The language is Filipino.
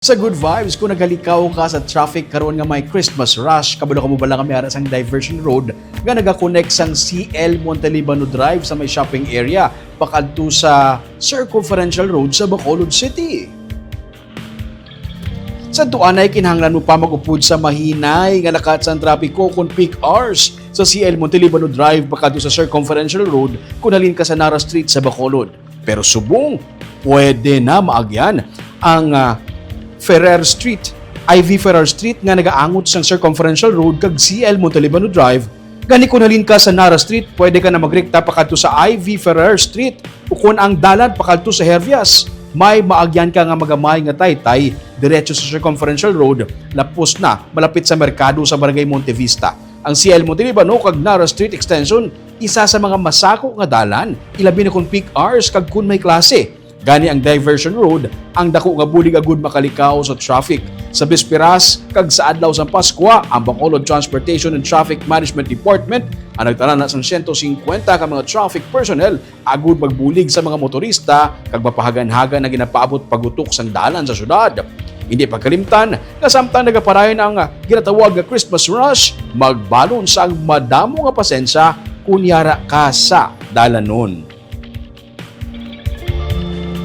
Sa good vibes, kung nagalikaw ka sa traffic karon nga may Christmas rush, kabalo ka mo bala kami ara sang Diversion Road nga nagakonect sang CL Montelibano Drive sa may shopping area pakadto sa Circumferential Road sa Bacolod City. Sa tuanay kinahanglan mo pa magupod sa mahinay nga lakat sang trapiko kung peak hours sa CL Montelibano Drive pakadto sa Circumferential Road kung halin ka sa Nara Street sa Bacolod. Pero subong, pwede na maagyan ang Ferrer Street, IV Ferrer Street nga nagaangot sang Circumferential Road kag CL Montelibano Drive. Gani kung halin ka sa Nara Street, pwede ka na magrekta pakadto sa IV Ferrer Street o kung ang dalan pakadto sa Hervias. May maagyan ka nga magamay nga taytay diretso sa Circumferential Road, lapos na malapit sa merkado sa Barangay Montevista. Ang CL Montelibano kag Nara Street Extension, isa sa mga masako nga dalan, ilabi na kung peak hours kag kun may klase. Gani ang Diversion Road, ang dako nga bulig agud makalikaw sa traffic. Sa bisperas, kag sa adlaw sa Pasko, ang Bacolod Transportation and Traffic Management Department ang nagtala na sang 150 ka mga traffic personnel agud magbulig sa mga motorista kag mapahagan-hagan na ginapaabot pagutok sang dalan sa syudad. Hindi pagkalimtan, kasamtang nagaparayon ang ginatawag nga Christmas rush, magbalon sa madamo nga pasensya kunyara ka sa dalanon.